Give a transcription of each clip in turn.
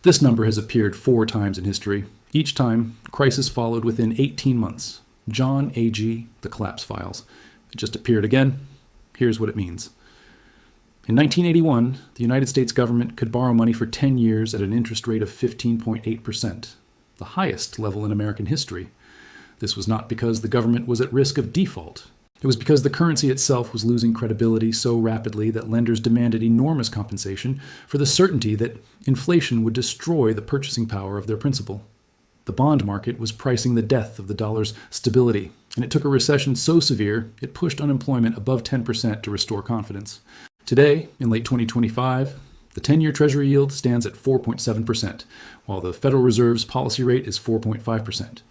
This number has appeared 4 times in history. Each time, crisis followed within 18 months. John A.G., The Collapse Files. It just appeared again. Here's what it means. In 1981, the United States government could borrow money for 10 years at an interest rate of 15.8%, the highest level in American history. This was not because the government was at risk of default. It was because the currency itself was losing credibility so rapidly that lenders demanded enormous compensation for the certainty that inflation would destroy the purchasing power of their principal. The bond market was pricing the death of the dollar's stability, and it took a recession so severe it pushed unemployment above 10% to restore confidence. Today, in late 2025, the 10-year Treasury yield stands at 4.7%, while the Federal Reserve's policy rate is 4.5%.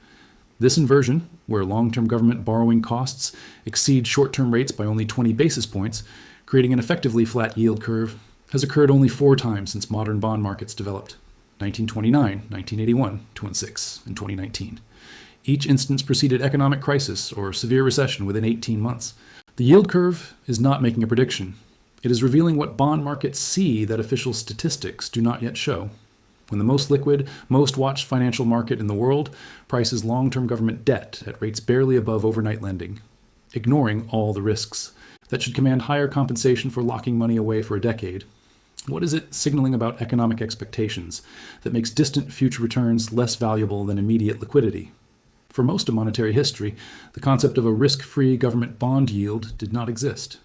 This inversion, where long-term government borrowing costs exceed short-term rates by only 20 basis points, creating an effectively flat yield curve, has occurred only 4 times since modern bond markets developed: 1929, 1981, 2006, and 2019. Each instance preceded economic crisis or severe recession within 18 months. The yield curve is not making a prediction. It is revealing what bond markets see that official statistics do not yet show. When the most liquid, most watched financial market in the world prices long-term government debt at rates barely above overnight lending, ignoring all the risks that should command higher compensation for locking money away for a decade. What is it signaling about economic expectations that makes distant future returns less valuable than immediate liquidity? For most of monetary history, the concept of a risk-free government bond yield did not exist.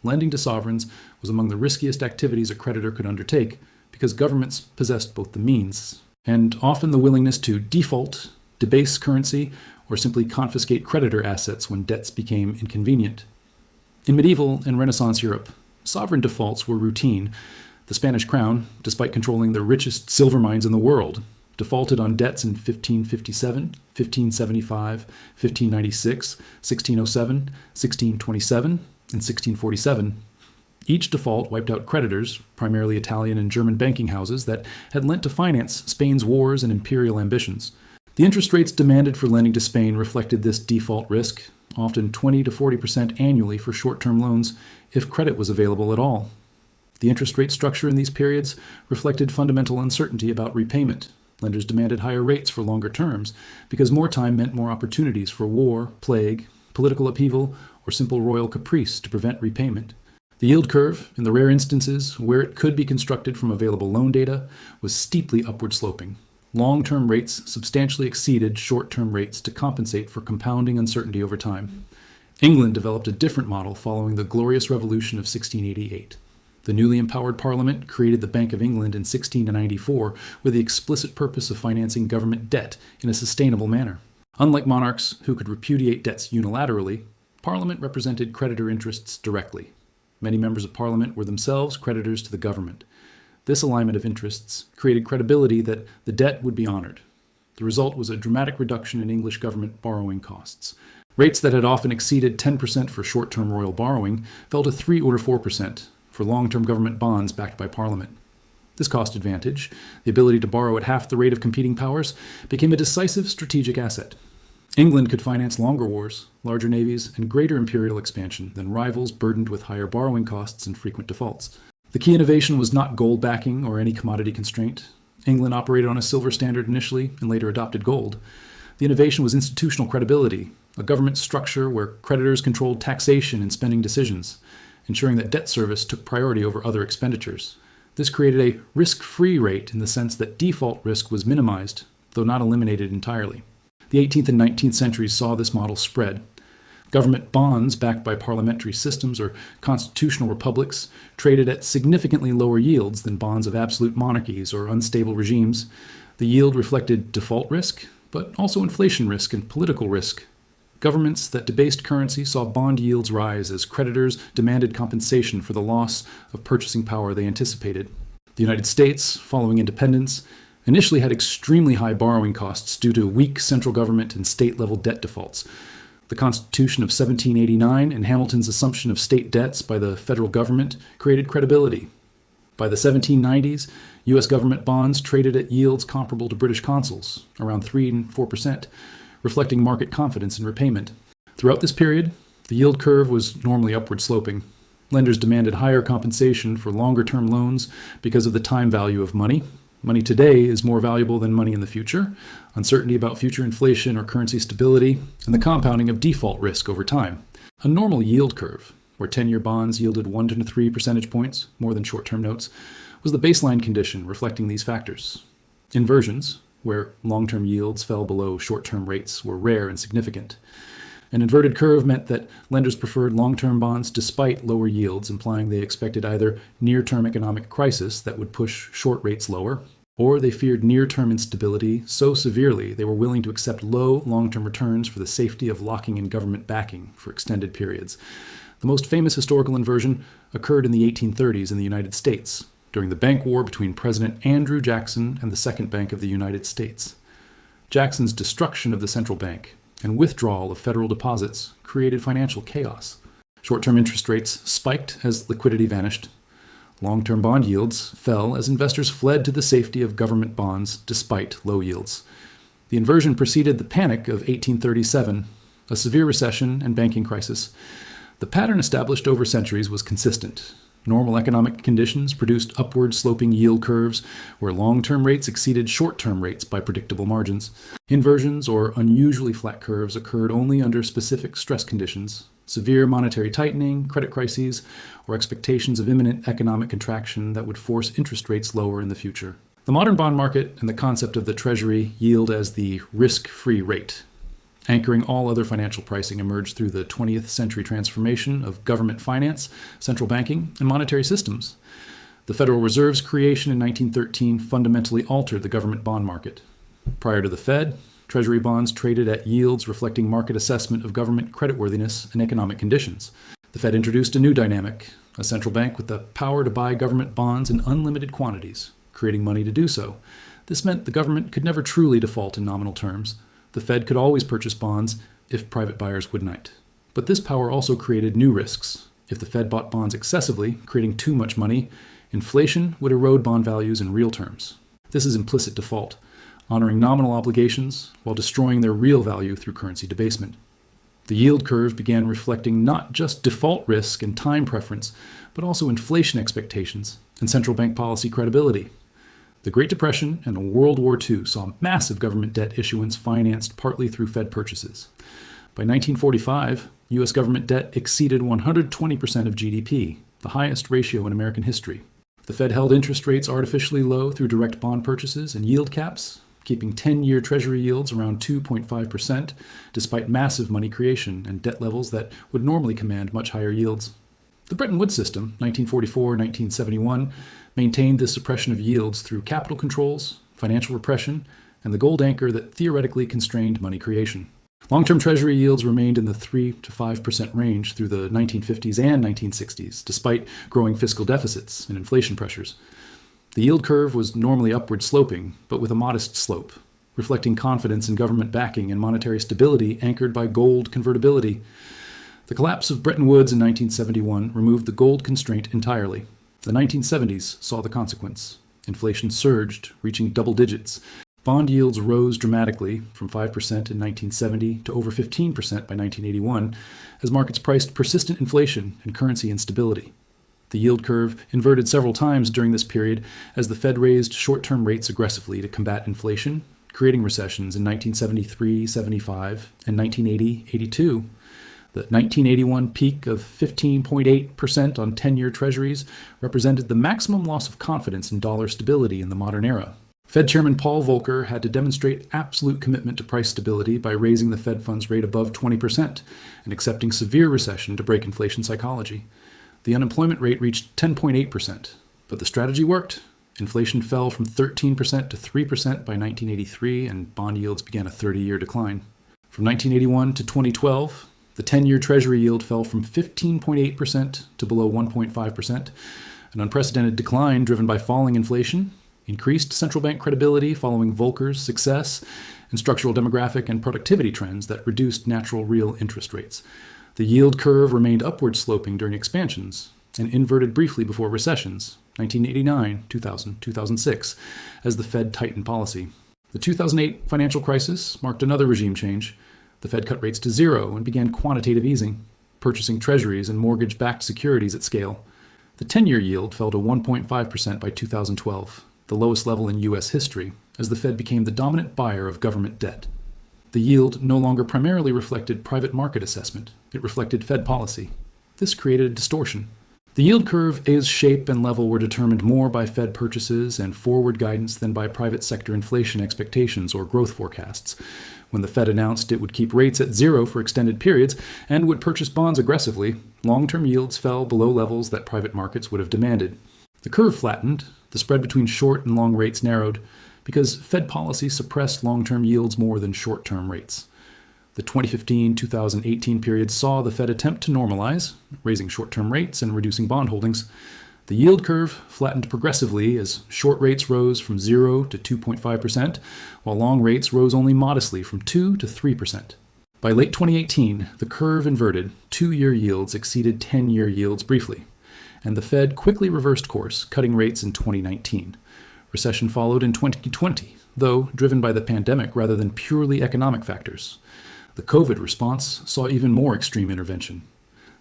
Lending to sovereigns was among the riskiest activities a creditor could undertake because governments possessed both the means and often the willingness to default, debase currency, or simply confiscate creditor assets when debts became inconvenient. In medieval and Renaissance Europe, sovereign defaults were routine. The Spanish crown, despite controlling the richest silver mines in the world, defaulted on debts in 1557, 1575, 1596, 1607, 1627, and 1647. Each default wiped out creditors, primarily Italian and German banking houses, that had lent to finance Spain's wars and imperial ambitions. The interest rates demanded for lending to Spain reflected this default risk, often 20 to 40% annually for short-term loans, if credit was available at all. The interest rate structure in these periods reflected fundamental uncertainty about repayment. Lenders demanded higher rates for longer terms because more time meant more opportunities for war, plague, political upheaval, or simple royal caprice to prevent repayment. The yield curve, in the rare instances where it could be constructed from available loan data, was steeply upward sloping. Long-term rates substantially exceeded short-term rates to compensate for compounding uncertainty over time. England developed a different model following the Glorious Revolution of 1688. The newly empowered Parliament created the Bank of England in 1694 with the explicit purpose of financing government debt in a sustainable manner. Unlike monarchs who could repudiate debts unilaterally, Parliament represented creditor interests directly. Many members of Parliament were themselves creditors to the government. This alignment of interests created credibility that the debt would be honored. The result was a dramatic reduction in English government borrowing costs. Rates that had often exceeded 10% for short-term royal borrowing fell to 3 or 4% for long-term government bonds backed by Parliament. This cost advantage, the ability to borrow at half the rate of competing powers, became a decisive strategic asset. England could finance longer wars, larger navies, and greater imperial expansion than rivals burdened with higher borrowing costs and frequent defaults. The key innovation was not gold backing or any commodity constraint. England operated on a silver standard initially and later adopted gold. The innovation was institutional credibility, a government structure where creditors controlled taxation and spending decisions, ensuring that debt service took priority over other expenditures. This created a risk-free rate in the sense that default risk was minimized, though not eliminated entirely. The 18th and 19th centuries saw this model spread. Government bonds backed by parliamentary systems or constitutional republics traded at significantly lower yields than bonds of absolute monarchies or unstable regimes. The yield reflected default risk, but also inflation risk and political risk. Governments that debased currency saw bond yields rise as creditors demanded compensation for the loss of purchasing power they anticipated. The United States, following independence, initially had extremely high borrowing costs due to weak central government and state-level debt defaults. The Constitution of 1789 and Hamilton's assumption of state debts by the federal government created credibility. By the 1790s, U.S. government bonds traded at yields comparable to British consols, around 3 and 4%, reflecting market confidence in repayment. Throughout this period, the yield curve was normally upward sloping. Lenders demanded higher compensation for longer-term loans because of the time value of money, Money today is more valuable than money in the future, uncertainty about future inflation or currency stability, and the compounding of default risk over time. A normal yield curve, where 10-year bonds yielded 1 to 3 percentage points more than short-term notes, was the baseline condition reflecting these factors. Inversions, where long-term yields fell below short-term rates, were rare and significant. An inverted curve meant that lenders preferred long-term bonds despite lower yields, implying they expected either near-term economic crisis that would push short rates lower, or they feared near-term instability so severely they were willing to accept low long-term returns for the safety of locking in government backing for extended periods. The most famous historical inversion occurred in the 1830s in the United States, during the bank war between President Andrew Jackson and the Second Bank of the United States. Jackson's destruction of the central bank and withdrawal of federal deposits created financial chaos. Short-term interest rates spiked as liquidity vanished. Long-term bond yields fell as investors fled to the safety of government bonds despite low yields. The inversion preceded the panic of 1837, a severe recession and banking crisis. The pattern established over centuries was consistent. Normal economic conditions produced upward-sloping yield curves where long-term rates exceeded short-term rates by predictable margins. Inversions, or unusually flat curves, occurred only under specific stress conditions, severe monetary tightening, credit crises, or expectations of imminent economic contraction that would force interest rates lower in the future. The modern bond market and the concept of the Treasury yield as the risk-free rate. Anchoring all other financial pricing emerged through the 20th century transformation of government finance, central banking, and monetary systems. The Federal Reserve's creation in 1913 fundamentally altered the government bond market. Prior to the Fed, Treasury bonds traded at yields reflecting market assessment of government creditworthiness and economic conditions. The Fed introduced a new dynamic, a central bank with the power to buy government bonds in unlimited quantities, creating money to do so. This meant the government could never truly default in nominal terms. The Fed could always purchase bonds if private buyers would not. But this power also created new risks. If the Fed bought bonds excessively, creating too much money, inflation would erode bond values in real terms. This is implicit default, honoring nominal obligations while destroying their real value through currency debasement. The yield curve began reflecting not just default risk and time preference, but also inflation expectations and central bank policy credibility. The Great Depression and World War II saw massive government debt issuance financed partly through Fed purchases. By 1945, U.S. government debt exceeded 120% of GDP, the highest ratio in American history. The Fed held interest rates artificially low through direct bond purchases and yield caps, keeping 10-year Treasury yields around 2.5%, despite massive money creation and debt levels that would normally command much higher yields. The Bretton Woods system, 1944-1971, maintained this suppression of yields through capital controls, financial repression, and the gold anchor that theoretically constrained money creation. Long-term Treasury yields remained in the 3 to 5% range through the 1950s and 1960s, despite growing fiscal deficits and inflation pressures. The yield curve was normally upward sloping, but with a modest slope, reflecting confidence in government backing and monetary stability anchored by gold convertibility. The collapse of Bretton Woods in 1971 removed the gold constraint entirely. The 1970s saw the consequence. Inflation surged, reaching double digits. Bond yields rose dramatically from 5% in 1970 to over 15% by 1981 as markets priced persistent inflation and currency instability. The yield curve inverted several times during this period as the Fed raised short-term rates aggressively to combat inflation, creating recessions in 1973-75 and 1980-82. The 1981 peak of 15.8% on 10-year Treasuries represented the maximum loss of confidence in dollar stability in the modern era. Fed Chairman Paul Volcker had to demonstrate absolute commitment to price stability by raising the Fed funds rate above 20% and accepting severe recession to break inflation psychology. The unemployment rate reached 10.8%, but the strategy worked. Inflation fell from 13% to 3% by 1983, and bond yields began a 30-year decline. From 1981 to 2012, the 10-year Treasury yield fell from 15.8% to below 1.5%, an unprecedented decline driven by falling inflation, increased central bank credibility following Volcker's success, and structural demographic and productivity trends that reduced natural real interest rates. The yield curve remained upward sloping during expansions and inverted briefly before recessions, 1989, 2000, 2006, as the Fed tightened policy. The 2008 financial crisis marked another regime change. The Fed cut rates to zero and began quantitative easing, purchasing treasuries and mortgage-backed securities at scale. The 10-year yield fell to 1.5% by 2012, the lowest level in U.S. history, as the Fed became the dominant buyer of government debt. The yield no longer primarily reflected private market assessment, it reflected Fed policy. This created a distortion. The yield curve's shape and level were determined more by Fed purchases and forward guidance than by private sector inflation expectations or growth forecasts. When the Fed announced it would keep rates at zero for extended periods and would purchase bonds aggressively, long-term yields fell below levels that private markets would have demanded. The curve flattened, the spread between short and long rates narrowed, because Fed policy suppressed long-term yields more than short-term rates. The 2015-2018 period saw the Fed attempt to normalize, raising short-term rates and reducing bond holdings. The yield curve flattened progressively as short rates rose from 0 to 2.5%, while long rates rose only modestly from 2 to 3%. By late 2018, the curve inverted, 2-year yields exceeded 10-year yields briefly, and the Fed quickly reversed course, cutting rates in 2019. Recession followed in 2020, though driven by the pandemic rather than purely economic factors. The COVID response saw even more extreme intervention.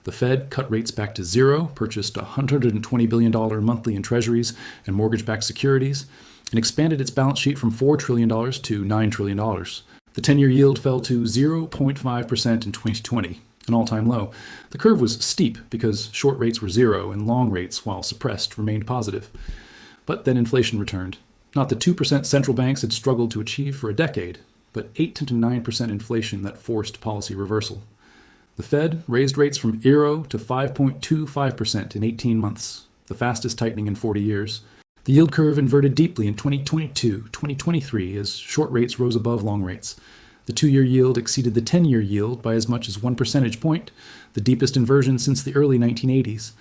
The Fed cut rates back to zero, purchased $120 billion monthly in Treasuries and mortgage-backed securities, and expanded its balance sheet from $4 trillion to $9 trillion. The 10-year yield fell to 0.5% in 2020, an all-time low. The curve was steep because short rates were zero and long rates, while suppressed, remained positive. But then inflation returned. Not the 2% central banks had struggled to achieve for a decade, but 8 to 9% inflation that forced policy reversal. The Fed raised rates from 0 to 5.25% in 18 months, the fastest tightening in 40 years. The yield curve inverted deeply in 2022-2023 as short rates rose above long rates. The 2-year yield exceeded the 10-year yield by as much as 1 percentage point, the deepest inversion since the early 1980s.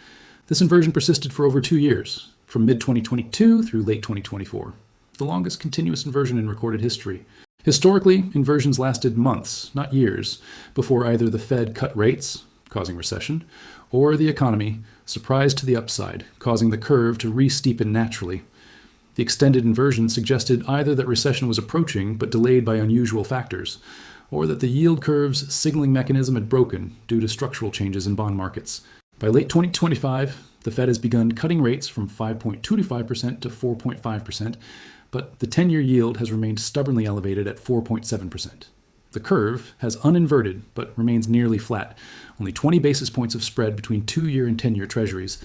This inversion persisted for over 2 years, from mid-2022 through late 2024, the longest continuous inversion in recorded history. Historically, inversions lasted months, not years, before either the Fed cut rates, causing recession, or the economy surprised to the upside, causing the curve to re-steepen naturally. The extended inversion suggested either that recession was approaching but delayed by unusual factors, or that the yield curve's signaling mechanism had broken due to structural changes in bond markets. By late 2025, the Fed has begun cutting rates from 5.25% to 4.5%, but the 10-year yield has remained stubbornly elevated at 4.7%. The curve has uninverted but remains nearly flat, only 20 basis points of spread between 2-year and 10-year Treasuries.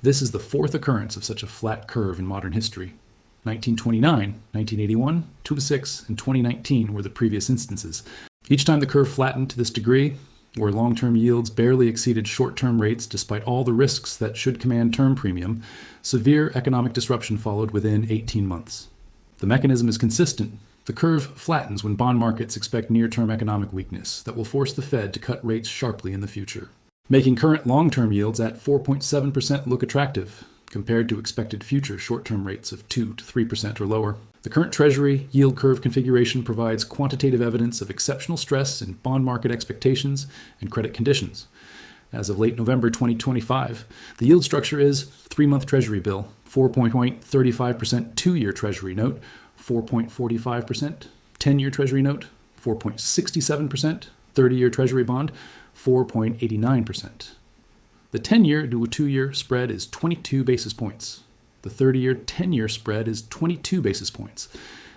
This is the fourth occurrence of such a flat curve in modern history. 1929, 1981, 2006, and 2019 were the previous instances. Each time the curve flattened to this degree, where long-term yields barely exceeded short-term rates despite all the risks that should command term premium, severe economic disruption followed within 18 months. The mechanism is consistent. The curve flattens when bond markets expect near-term economic weakness that will force the Fed to cut rates sharply in the future, making current long-term yields at 4.7% look attractive, compared to expected future short-term rates of 2 to 3% or lower. The current Treasury yield curve configuration provides quantitative evidence of exceptional stress in bond market expectations and credit conditions. As of late November 2025, the yield structure is 3-month Treasury bill, 4.35% 2-year Treasury note, 4.45% 10-year Treasury note, 4.67% 30-year Treasury bond, 4.89%. The 10-year to 2-year spread is 22 basis points. The 30-year 10-year spread is 22 basis points.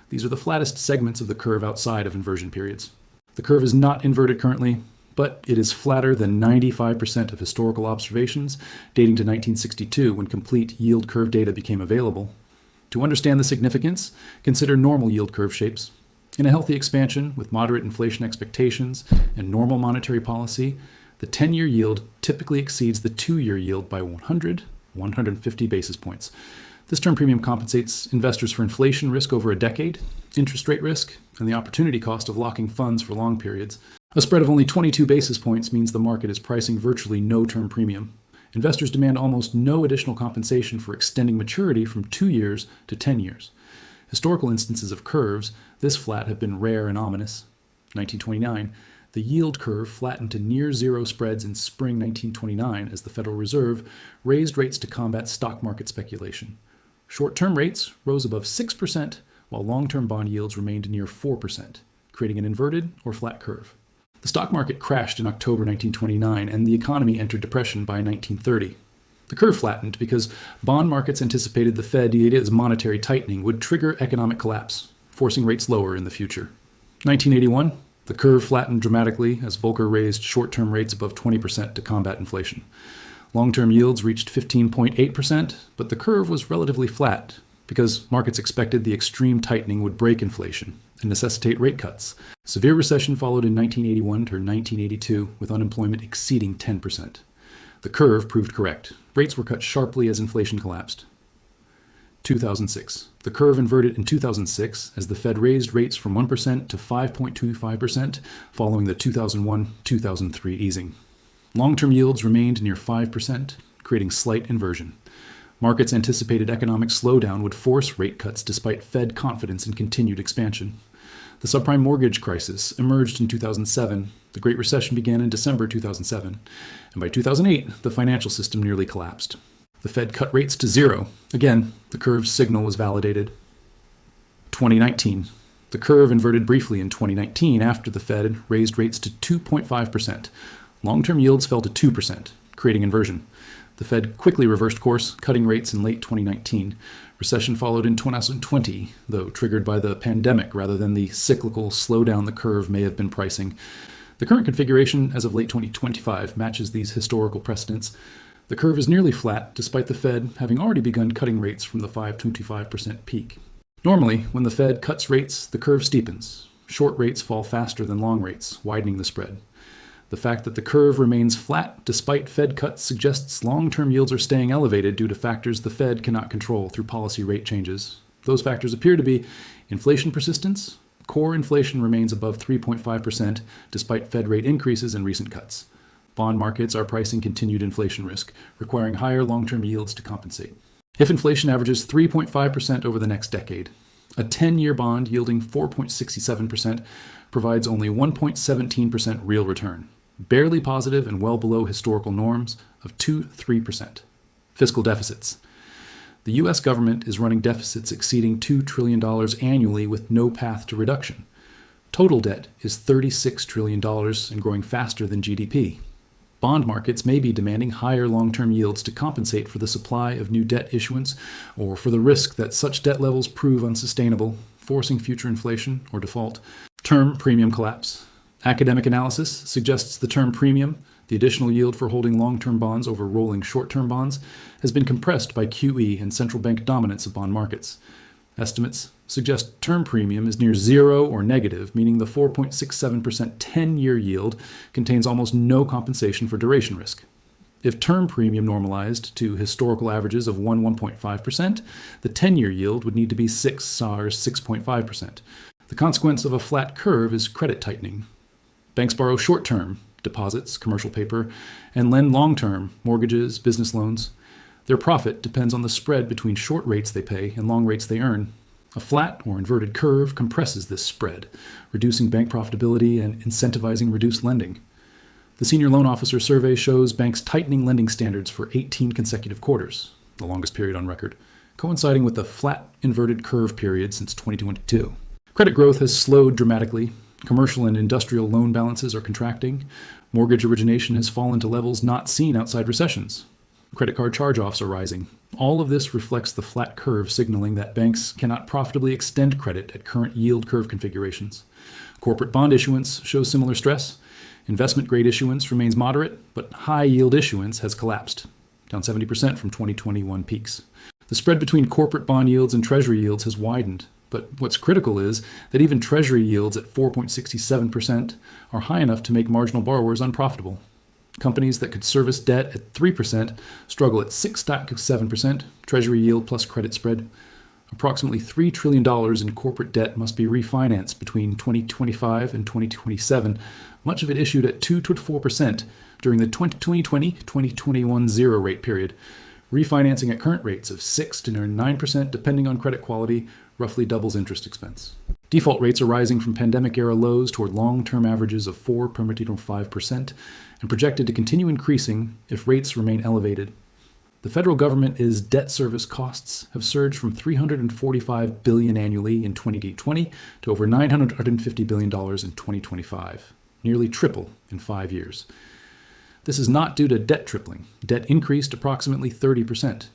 These are the flattest segments of the curve outside of inversion periods. The curve is not inverted currently, but it is flatter than 95% of historical observations dating to 1962 when complete yield curve data became available. To understand the significance, consider normal yield curve shapes. In a healthy expansion with moderate inflation expectations and normal monetary policy, the 10-year yield typically exceeds the 2-year yield by 150 basis points. This term premium compensates investors for inflation risk over a decade, interest rate risk, and the opportunity cost of locking funds for long periods. A spread of only 22 basis points means the market is pricing virtually no term premium. Investors demand almost no additional compensation for extending maturity from 2 years to 10 years. Historical instances of curves this flat have been rare and ominous. 1929, the yield curve flattened to near zero spreads in spring 1929 as the Federal Reserve raised rates to combat stock market speculation. Short-term rates rose above 6%, while long-term bond yields remained near 4%, creating an inverted or flat curve. The stock market crashed in October 1929, and the economy entered depression by 1930. The curve flattened because bond markets anticipated the Fed's monetary tightening would trigger economic collapse, forcing rates lower in the future. 1981, the curve flattened dramatically as Volcker raised short-term rates above 20% to combat inflation. Long-term yields reached 15.8%, but the curve was relatively flat because markets expected the extreme tightening would break inflation and necessitate rate cuts. Severe recession followed in 1981 to 1982, with unemployment exceeding 10%. The curve proved correct. Rates were cut sharply as inflation collapsed. 2006. The curve inverted in 2006 as the Fed raised rates from 1% to 5.25% following the 2001-2003 easing. Long-term yields remained near 5%, creating slight inversion. Markets anticipated economic slowdown would force rate cuts despite Fed confidence in continued expansion. The subprime mortgage crisis emerged in 2007. The Great Recession began in December 2007. And by 2008, the financial system nearly collapsed. The Fed cut rates to zero. Again, the curve's signal was validated. 2019. The curve inverted briefly in 2019 after the Fed raised rates to 2.5%. Long-term yields fell to 2%, creating inversion. The Fed quickly reversed course, cutting rates in late 2019. Recession followed in 2020, though triggered by the pandemic rather than the cyclical slowdown the curve may have been pricing. The current configuration as of late 2025 matches these historical precedents. The curve is nearly flat, despite the Fed having already begun cutting rates from the 5.25% peak. Normally, when the Fed cuts rates, the curve steepens. Short rates fall faster than long rates, widening the spread. The fact that the curve remains flat despite Fed cuts suggests long-term yields are staying elevated due to factors the Fed cannot control through policy rate changes. Those factors appear to be inflation persistence. Core inflation remains above 3.5% despite Fed rate increases and recent cuts. Bond markets are pricing continued inflation risk, requiring higher long-term yields to compensate. If inflation averages 3.5% over the next decade, a 10-year bond yielding 4.67% provides only 1.17% real return, barely positive and well below historical norms of 2-3%. Fiscal deficits. The U.S. government is running deficits exceeding $2 trillion annually with no path to reduction. Total debt is $36 trillion and growing faster than GDP. Bond markets may be demanding higher long-term yields to compensate for the supply of new debt issuance or for the risk that such debt levels prove unsustainable, forcing future inflation or default. Term premium collapse. Academic analysis suggests the term premium, the additional yield for holding long-term bonds over rolling short-term bonds, has been compressed by QE and central bank dominance of bond markets. Estimates suggest term premium is near zero or negative, meaning the 4.67% 10-year yield contains almost no compensation for duration risk. If term premium normalized to historical averages of 1.5%, the 10-year yield would need to be 6.5%. The consequence of a flat curve is credit tightening. Banks borrow short-term deposits, commercial paper, and lend long-term mortgages, business loans. Their profit depends on the spread between short rates they pay and long rates they earn. A flat or inverted curve compresses this spread, reducing bank profitability and incentivizing reduced lending. The Senior Loan Officer Survey shows banks tightening lending standards for 18 consecutive quarters, the longest period on record, coinciding with the flat inverted curve period since 2022. Credit growth has slowed dramatically. Commercial and industrial loan balances are contracting. Mortgage origination has fallen to levels not seen outside recessions. Credit card charge-offs are rising. All of this reflects the flat curve, signaling that banks cannot profitably extend credit at current yield curve configurations. Corporate bond issuance shows similar stress. Investment-grade issuance remains moderate, but high-yield issuance has collapsed, down 70% from 2021 peaks. The spread between corporate bond yields and Treasury yields has widened, but what's critical is that even Treasury yields at 4.67% are high enough to make marginal borrowers unprofitable. Companies that could service debt at 3% struggle at 6.7% Treasury yield plus credit spread. Approximately $3 trillion in corporate debt must be refinanced between 2025 and 2027, much of it issued at 2 to 4% during the 2020-2021 zero rate period. Refinancing at current rates of 6 to 9%, depending on credit quality, roughly doubles interest expense. Default rates are rising from pandemic-era lows toward long-term averages of 4.5% and projected to continue increasing if rates remain elevated. The federal government's debt service costs have surged from $345 billion annually in 2020 to over $950 billion in 2025, nearly triple in 5 years. This is not due to debt tripling. Debt increased approximately 30%.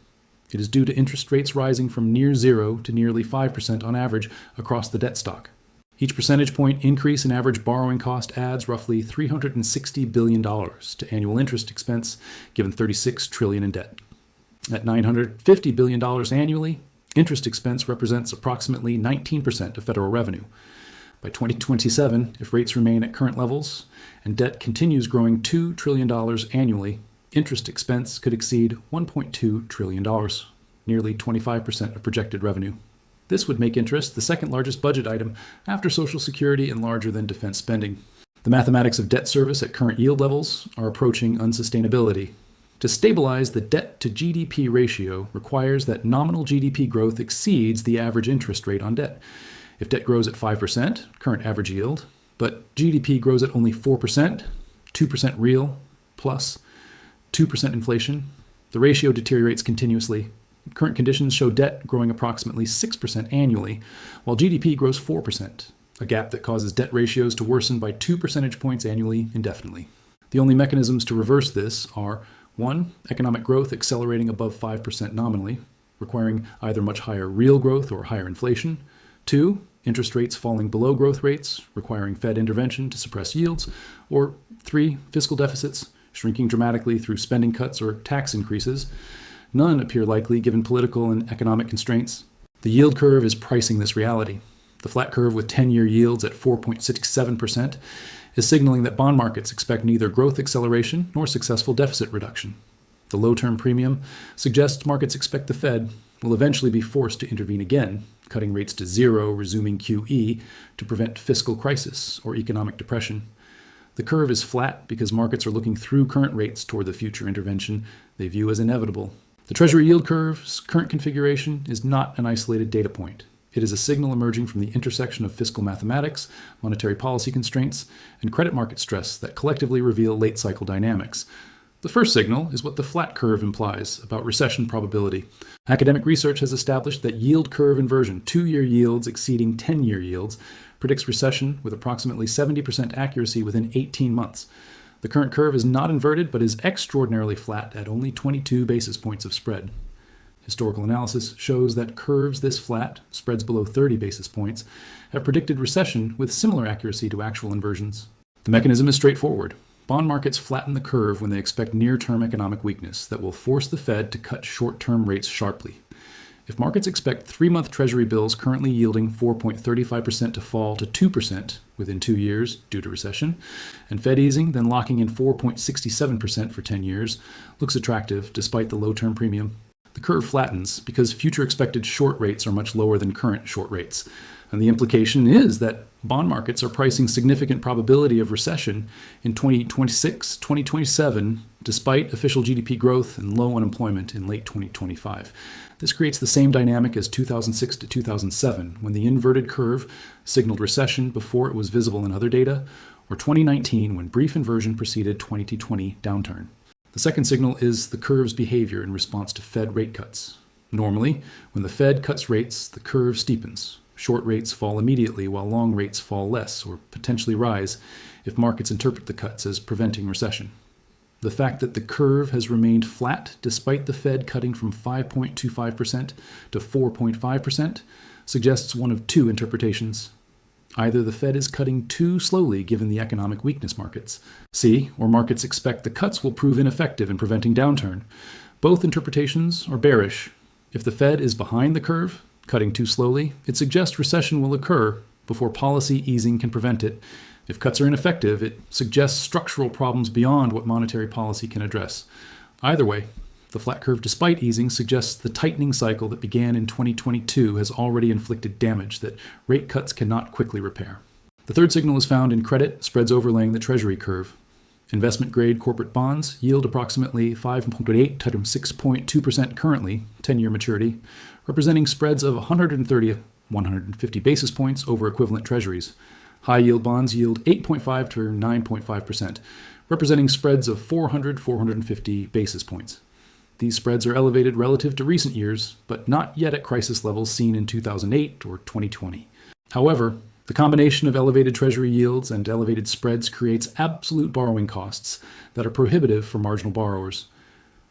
It is due to interest rates rising from near zero to nearly 5% on average across the debt stock. Each percentage point increase in average borrowing cost adds roughly $360 billion to annual interest expense, given $36 trillion in debt. At $950 billion annually, interest expense represents approximately 19% of federal revenue. By 2027, if rates remain at current levels and debt continues growing $2 trillion annually, interest expense could exceed $1.2 trillion, nearly 25% of projected revenue. This would make interest the second largest budget item after Social Security and larger than defense spending. The mathematics of debt service at current yield levels are approaching unsustainability. To stabilize the debt to GDP ratio requires that nominal GDP growth exceeds the average interest rate on debt. If debt grows at 5%, current average yield, but GDP grows at only 4%, 2% real, plus 2% inflation, the ratio deteriorates continuously. Current conditions show debt growing approximately 6% annually, while GDP grows 4%, a gap that causes debt ratios to worsen by 2 percentage points annually indefinitely. The only mechanisms to reverse this are 1. Economic growth accelerating above 5% nominally, requiring either much higher real growth or higher inflation. 2. Interest rates falling below growth rates, requiring Fed intervention to suppress yields. Or 3. Fiscal deficits shrinking dramatically through spending cuts or tax increases. None appear likely given political and economic constraints. The yield curve is pricing this reality. The flat curve with 10-year yields at 4.67% is signaling that bond markets expect neither growth acceleration nor successful deficit reduction. The low-term premium suggests markets expect the Fed will eventually be forced to intervene again, cutting rates to zero, resuming QE to prevent fiscal crisis or economic depression. The curve is flat because markets are looking through current rates toward the future intervention they view as inevitable. The Treasury yield curve's current configuration is not an isolated data point. It is a signal emerging from the intersection of fiscal mathematics, monetary policy constraints, and credit market stress that collectively reveal late cycle dynamics. The first signal is what the flat curve implies about recession probability. Academic research has established that yield curve inversion, 2-year yields exceeding 10-year yields, predicts recession with approximately 70% accuracy within 18 months. The current curve is not inverted, but is extraordinarily flat at only 22 basis points of spread. Historical analysis shows that curves this flat, spreads below 30 basis points, have predicted recession with similar accuracy to actual inversions. The mechanism is straightforward. Bond markets flatten the curve when they expect near-term economic weakness that will force the Fed to cut short-term rates sharply. If markets expect 3-month Treasury bills currently yielding 4.35% to fall to 2% within 2 years due to recession, and Fed easing, then locking in 4.67% for 10 years, looks attractive despite the low-term premium. The curve flattens because future expected short rates are much lower than current short rates. And the implication is that bond markets are pricing significant probability of recession in 2026, 2027, despite official GDP growth and low unemployment in late 2025. This creates the same dynamic as 2006 to 2007, when the inverted curve signaled recession before it was visible in other data, or 2019, when brief inversion preceded 2020 downturn. The second signal is the curve's behavior in response to Fed rate cuts. Normally, when the Fed cuts rates, the curve steepens. Short rates fall immediately while long rates fall less or potentially rise if markets interpret the cuts as preventing recession. The fact that the curve has remained flat despite the Fed cutting from 5.25% to 4.5% suggests one of two interpretations. Either the Fed is cutting too slowly given the economic weakness markets, or markets expect the cuts will prove ineffective in preventing downturn. Both interpretations are bearish. If the Fed is behind the curve, cutting too slowly, it suggests recession will occur before policy easing can prevent it. If cuts are ineffective, it suggests structural problems beyond what monetary policy can address. Either way, the flat curve despite easing suggests the tightening cycle that began in 2022 has already inflicted damage that rate cuts cannot quickly repair. The third signal is found in credit spreads overlaying the Treasury curve. Investment-grade corporate bonds yield approximately 5.8 to 6.2% currently, 10-year maturity, representing spreads of 130 to 150 basis points over equivalent Treasuries. High-yield bonds yield 8.5 to 9.5%, representing spreads of 400 to 450 basis points. These spreads are elevated relative to recent years, but not yet at crisis levels seen in 2008 or 2020. However, The combination of elevated Treasury yields and elevated spreads creates absolute borrowing costs that are prohibitive for marginal borrowers.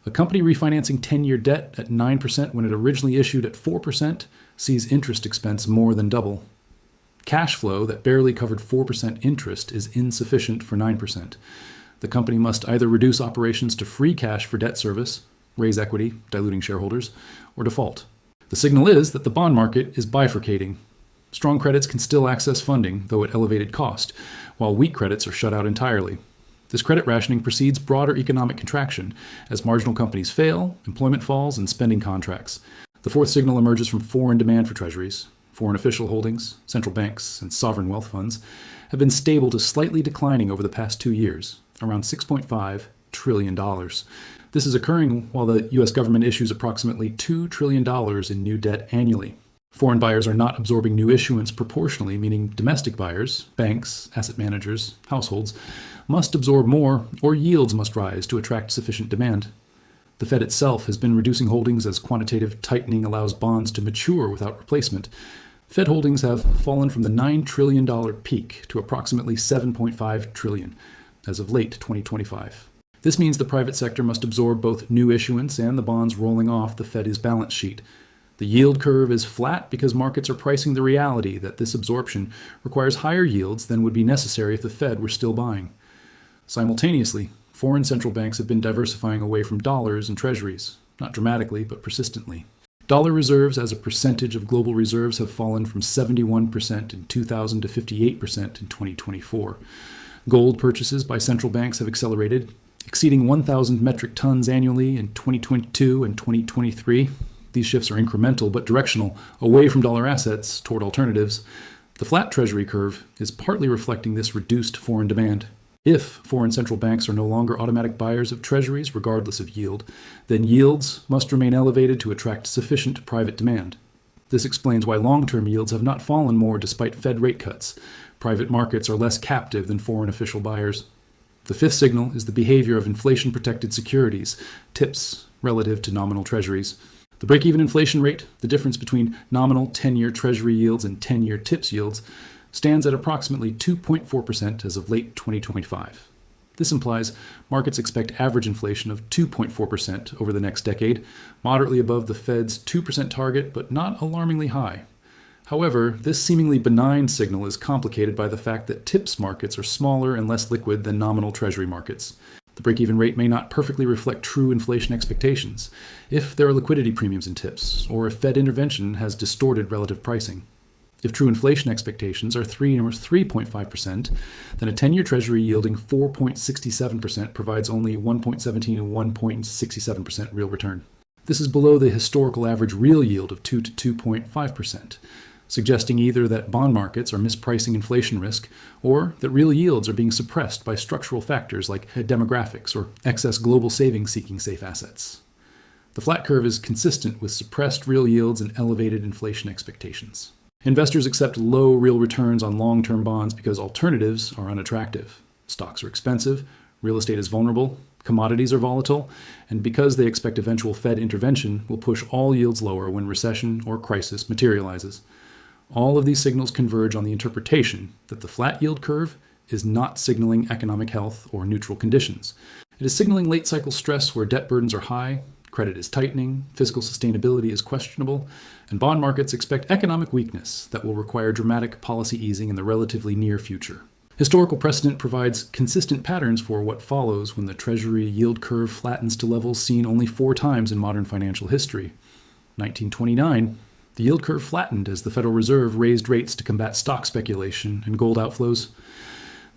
A company refinancing 10-year debt at 9% when it originally issued at 4% sees interest expense more than double. Cash flow that barely covered 4% interest is insufficient for 9%. The company must either reduce operations to free cash for debt service, raise equity, diluting shareholders, or default. The signal is that the bond market is bifurcating. Strong credits can still access funding, though at elevated cost, while weak credits are shut out entirely. This credit rationing precedes broader economic contraction as marginal companies fail, employment falls, and spending contracts. The fourth signal emerges from foreign demand for treasuries. Foreign official holdings, central banks, and sovereign wealth funds have been stable to slightly declining over the past 2 years, around $6.5 trillion. This is occurring while the U.S. government issues approximately $2 trillion in new debt annually. Foreign buyers are not absorbing new issuance proportionally, meaning domestic buyers, banks, asset managers, households, must absorb more or yields must rise to attract sufficient demand. The Fed itself has been reducing holdings as quantitative tightening allows bonds to mature without replacement. Fed holdings have fallen from the $9 trillion peak to approximately $7.5 trillion as of late 2025. This means the private sector must absorb both new issuance and the bonds rolling off the Fed's balance sheet. The yield curve is flat because markets are pricing the reality that this absorption requires higher yields than would be necessary if the Fed were still buying. Simultaneously, foreign central banks have been diversifying away from dollars and treasuries, not dramatically, but persistently. Dollar reserves as a percentage of global reserves have fallen from 71% in 2000 to 58% in 2024. Gold purchases by central banks have accelerated, exceeding 1,000 metric tons annually in 2022 and 2023. These shifts are incremental but directional, away from dollar assets toward alternatives. The flat Treasury curve is partly reflecting this reduced foreign demand. If foreign central banks are no longer automatic buyers of treasuries regardless of yield, then yields must remain elevated to attract sufficient private demand. This explains why long-term yields have not fallen more despite Fed rate cuts. Private markets are less captive than foreign official buyers. The fifth signal is the behavior of inflation-protected securities, TIPS, relative to nominal treasuries. The break-even inflation rate, the difference between nominal 10-year Treasury yields and 10-year TIPS yields, stands at approximately 2.4% as of late 2025. This implies markets expect average inflation of 2.4% over the next decade, moderately above the Fed's 2% target, but not alarmingly high. However, this seemingly benign signal is complicated by the fact that TIPS markets are smaller and less liquid than nominal Treasury markets. The break-even rate may not perfectly reflect true inflation expectations, if there are liquidity premiums in TIPS, or if Fed intervention has distorted relative pricing. If true inflation expectations are 3 or 3.5%, then a 10-year Treasury yielding 4.67% provides only 1.17 and 1.67% real return. This is below the historical average real yield of 2 to 2.5%, suggesting either that bond markets are mispricing inflation risk or that real yields are being suppressed by structural factors like demographics or excess global savings seeking safe assets. The flat curve is consistent with suppressed real yields and elevated inflation expectations. Investors accept low real returns on long-term bonds because alternatives are unattractive. Stocks are expensive, real estate is vulnerable, commodities are volatile, and because they expect eventual Fed intervention will push all yields lower when recession or crisis materializes. All of these signals converge on the interpretation that the flat yield curve is not signaling economic health or neutral conditions. It is signaling late cycle stress where debt burdens are high, credit is tightening, fiscal sustainability is questionable, and bond markets expect economic weakness that will require dramatic policy easing in the relatively near future. Historical precedent provides consistent patterns for what follows when the Treasury yield curve flattens to levels seen only 4 times in modern financial history. 1929, the yield curve flattened as the Federal Reserve raised rates to combat stock speculation and gold outflows.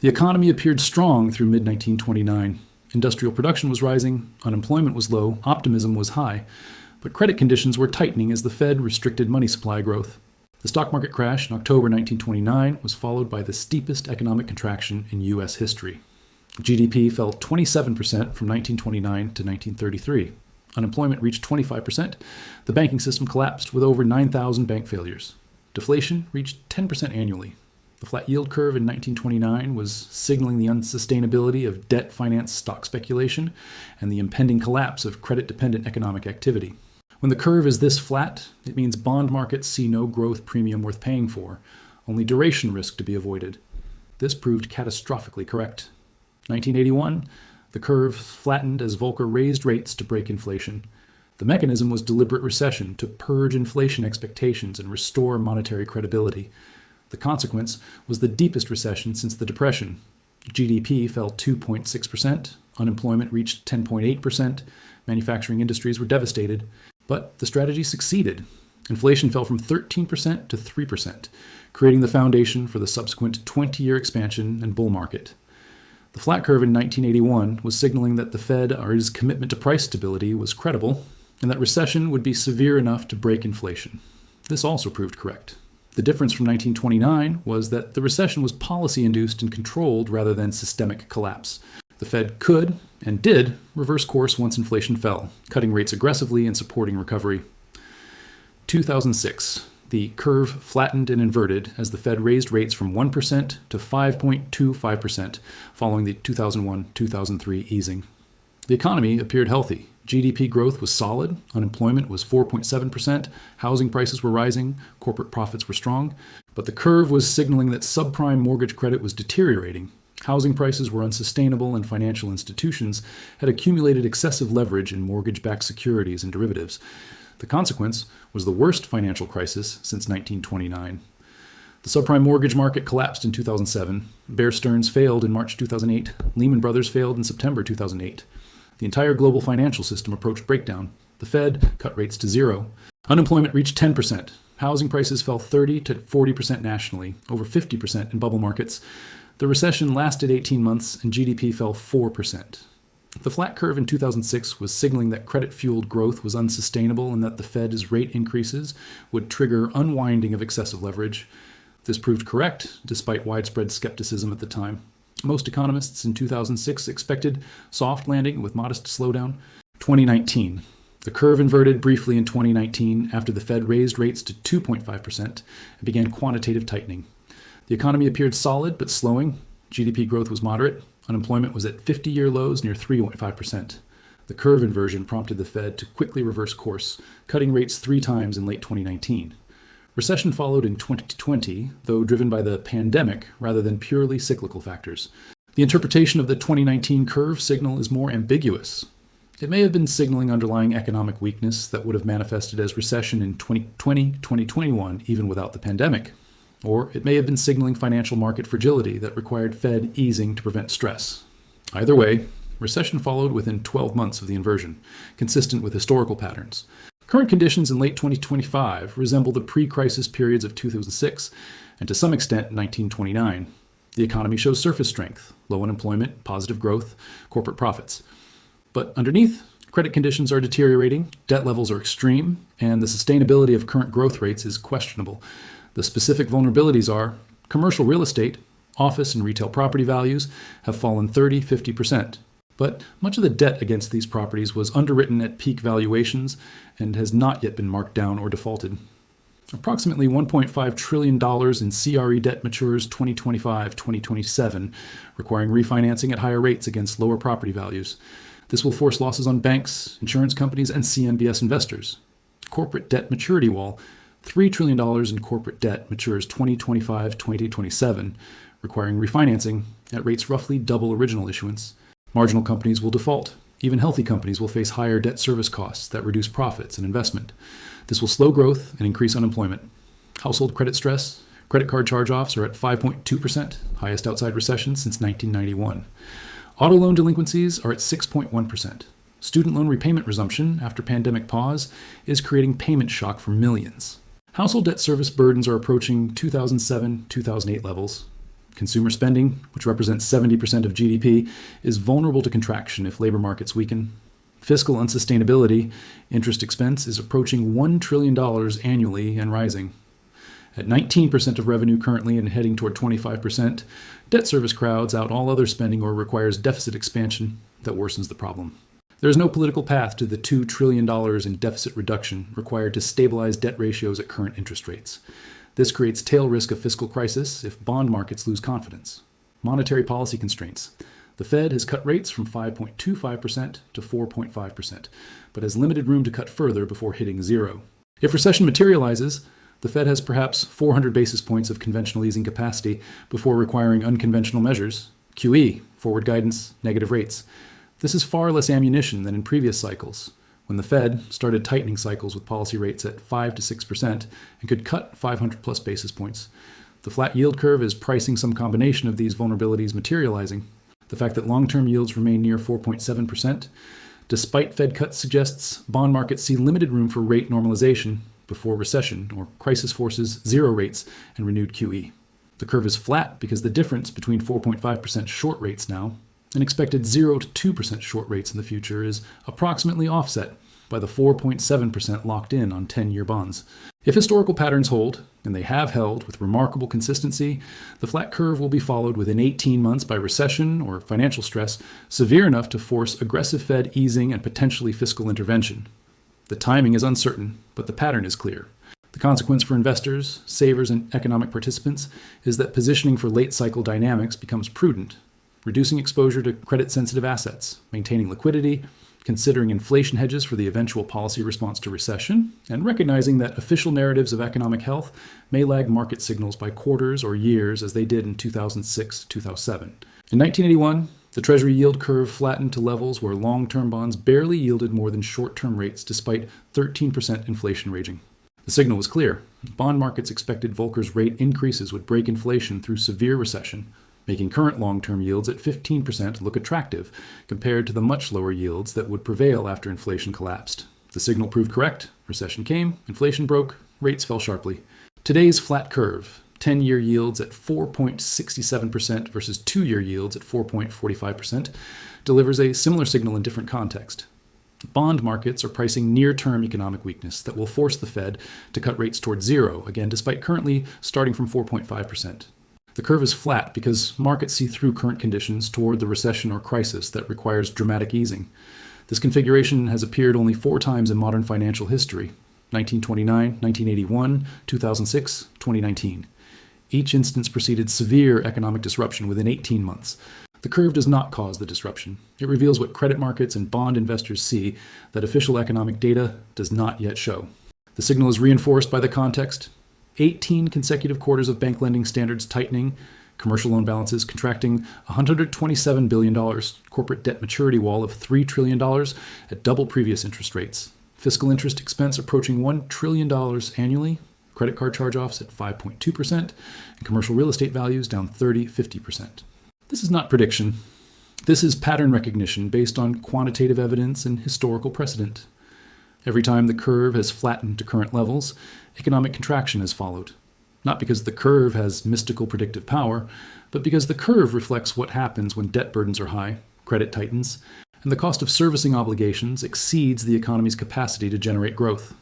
The economy appeared strong through mid-1929. Industrial production was rising, unemployment was low, optimism was high, but credit conditions were tightening as the Fed restricted money supply growth. The stock market crash in October 1929 was followed by the steepest economic contraction in U.S. history. GDP fell 27% from 1929 to 1933. Unemployment reached 25%. The banking system collapsed with over 9,000 bank failures. Deflation reached 10% annually. The flat yield curve in 1929 was signaling the unsustainability of debt-financed stock speculation and the impending collapse of credit-dependent economic activity. When the curve is this flat, it means bond markets see no growth premium worth paying for. only duration risk to be avoided. This proved catastrophically correct. 1981, the curve flattened as Volcker raised rates to break inflation. The mechanism was deliberate recession to purge inflation expectations and restore monetary credibility. The consequence was the deepest recession since the Depression. GDP fell 2.6%, unemployment reached 10.8%, manufacturing industries were devastated. But the strategy succeeded. Inflation fell from 13% to 3%, creating the foundation for the subsequent 20-year expansion and bull market. The flat curve in 1981 was signaling that the Fed's commitment to price stability was credible and that recession would be severe enough to break inflation. This also proved correct. The difference from 1929 was that the recession was policy-induced and controlled rather than systemic collapse. The Fed could, and did, reverse course once inflation fell, cutting rates aggressively and supporting recovery. 2006. The curve flattened and inverted as the Fed raised rates from 1% to 5.25% following the 2001-2003 easing. The economy appeared healthy. GDP growth was solid, unemployment was 4.7%, housing prices were rising, corporate profits were strong, but the curve was signaling that subprime mortgage credit was deteriorating. Housing prices were unsustainable and financial institutions had accumulated excessive leverage in mortgage-backed securities and derivatives. The consequence was the worst financial crisis since 1929. The subprime mortgage market collapsed in 2007. Bear Stearns failed in March 2008. Lehman Brothers failed in September 2008. The entire global financial system approached breakdown. The Fed cut rates to zero. Unemployment reached 10%. Housing prices fell 30 to 40% nationally, over 50% in bubble markets. The recession lasted 18 months and GDP fell 4%. The flat curve in 2006 was signaling that credit-fueled growth was unsustainable and that the Fed's rate increases would trigger unwinding of excessive leverage. This proved correct, despite widespread skepticism at the time. Most economists in 2006 expected soft landing with modest slowdown. 2019. The curve inverted briefly in 2019 after the Fed raised rates to 2.5% and began quantitative tightening. The economy appeared solid but slowing. GDP growth was moderate. Unemployment was at 50-year lows near 3.5%. The curve inversion prompted the Fed to quickly reverse course, cutting rates 3 times in late 2019. Recession followed in 2020, though driven by the pandemic rather than purely cyclical factors. The interpretation of the 2019 curve signal is more ambiguous. It may have been signaling underlying economic weakness that would have manifested as recession in 2020, 2021, even without the pandemic. Or it may have been signaling financial market fragility that required Fed easing to prevent stress. Either way, recession followed within 12 months of the inversion, consistent with historical patterns. Current conditions in late 2025 resemble the pre-crisis periods of 2006 and to some extent 1929. The economy shows surface strength, low unemployment, positive growth, corporate profits. But underneath, credit conditions are deteriorating, debt levels are extreme, and the sustainability of current growth rates is questionable. The specific vulnerabilities are commercial real estate, office and retail property values have fallen 30-50%. But much of the debt against these properties was underwritten at peak valuations and has not yet been marked down or defaulted. Approximately $1.5 trillion in CRE debt matures 2025-2027, requiring refinancing at higher rates against lower property values. This will force losses on banks, insurance companies, and CMBS investors. Corporate debt maturity wall. $3 trillion in corporate debt matures 2025-2027, requiring refinancing at rates roughly double original issuance. Marginal companies will default. Even healthy companies will face higher debt service costs that reduce profits and investment. This will slow growth and increase unemployment. Household credit stress. Credit card charge-offs are at 5.2%, highest outside recession since 1991. Auto loan delinquencies are at 6.1%. Student loan repayment resumption after pandemic pause is creating payment shock for millions. Household debt service burdens are approaching 2007-2008 levels. Consumer spending, which represents 70% of GDP, is vulnerable to contraction if labor markets weaken. Fiscal unsustainability, interest expense is approaching $1 trillion annually and rising. At 19% of revenue currently and heading toward 25%, debt service crowds out all other spending or requires deficit expansion that worsens the problem. There is no political path to the $2 trillion in deficit reduction required to stabilize debt ratios at current interest rates. This creates tail risk of fiscal crisis if bond markets lose confidence. Monetary policy constraints. The Fed has cut rates from 5.25% to 4.5%, but has limited room to cut further before hitting zero. If recession materializes, The Fed has perhaps 400 basis points of conventional easing capacity before requiring unconventional measures. QE, forward guidance, negative rates. This is far less ammunition than in previous cycles, when the Fed started tightening cycles with policy rates at 5 to 6% and could cut 500 plus basis points. The flat yield curve is pricing some combination of these vulnerabilities materializing. The fact that long-term yields remain near 4.7%, despite Fed cuts, suggests bond markets see limited room for rate normalization before recession or crisis forces zero rates and renewed QE. The curve is flat because the difference between 4.5% short rates now and expected 0 to 2% short rates in the future is approximately offset by the 4.7% locked in on 10-year bonds. If historical patterns hold, and they have held with remarkable consistency, the flat curve will be followed within 18 months by recession or financial stress severe enough to force aggressive Fed easing and potentially fiscal intervention. The timing is uncertain, but the pattern is clear. The consequence for investors, savers, and economic participants is that positioning for late cycle dynamics becomes prudent, reducing exposure to credit-sensitive assets, maintaining liquidity, considering inflation hedges for the eventual policy response to recession, and recognizing that official narratives of economic health may lag market signals by quarters or years as they did in 2006-2007. In 1981, the Treasury yield curve flattened to levels where long-term bonds barely yielded more than short-term rates despite 13% inflation raging. The signal was clear. Bond markets expected Volcker's rate increases would break inflation through severe recession, making current long-term yields at 15% look attractive compared to the much lower yields that would prevail after inflation collapsed. The signal proved correct. Recession came, inflation broke, rates fell sharply. Today's flat curve, 10-year yields at 4.67% versus 2-year yields at 4.45%, delivers a similar signal in different context. Bond markets are pricing near-term economic weakness that will force the Fed to cut rates towards zero, again, despite currently starting from 4.5%. The curve is flat because markets see through current conditions toward the recession or crisis that requires dramatic easing. This configuration has appeared only 4 times in modern financial history: 1929, 1981, 2006, 2019. Each instance preceded severe economic disruption within 18 months. The curve does not cause the disruption. It reveals what credit markets and bond investors see that official economic data does not yet show. The signal is reinforced by the context: 18 consecutive quarters of bank lending standards tightening, commercial loan balances contracting $127 billion, corporate debt maturity wall of $3 trillion at double previous interest rates, fiscal interest expense approaching $1 trillion annually, credit card charge-offs at 5.2%, and commercial real estate values down 30-50%. This is not prediction. This is pattern recognition based on quantitative evidence and historical precedent. Every time the curve has flattened to current levels, economic contraction has followed. Not because the curve has mystical predictive power, but because the curve reflects what happens when debt burdens are high, credit tightens, and the cost of servicing obligations exceeds the economy's capacity to generate growth.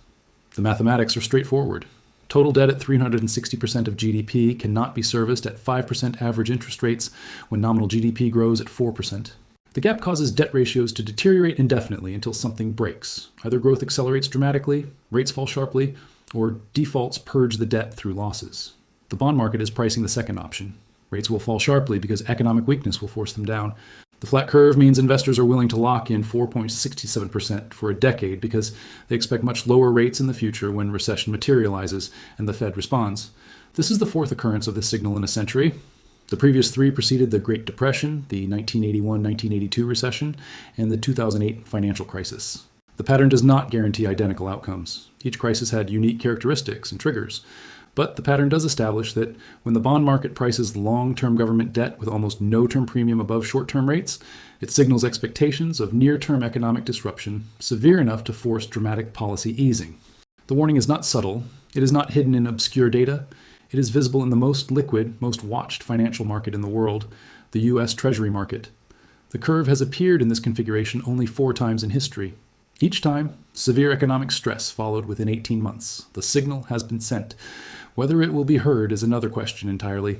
The mathematics are straightforward. Total debt at 360% of GDP cannot be serviced at 5% average interest rates when nominal GDP grows at 4%. The gap causes debt ratios to deteriorate indefinitely until something breaks. Either growth accelerates dramatically, rates fall sharply, or defaults purge the debt through losses. The bond market is pricing the second option. Rates will fall sharply because economic weakness will force them down. The flat curve means investors are willing to lock in 4.67% for a decade because they expect much lower rates in the future when recession materializes and the Fed responds. This is the 4th occurrence of this signal in a century. The previous 3 preceded the Great Depression, the 1981-1982 recession, and the 2008 financial crisis. The pattern does not guarantee identical outcomes. Each crisis had unique characteristics and triggers. But the pattern does establish that when the bond market prices long-term government debt with almost no term premium above short-term rates, it signals expectations of near-term economic disruption severe enough to force dramatic policy easing. The warning is not subtle. It is not hidden in obscure data. It is visible in the most liquid, most watched financial market in the world, the U.S. Treasury market. The curve has appeared in this configuration only 4 times in history. Each time, severe economic stress followed within 18 months. The signal has been sent. Whether it will be heard is another question entirely.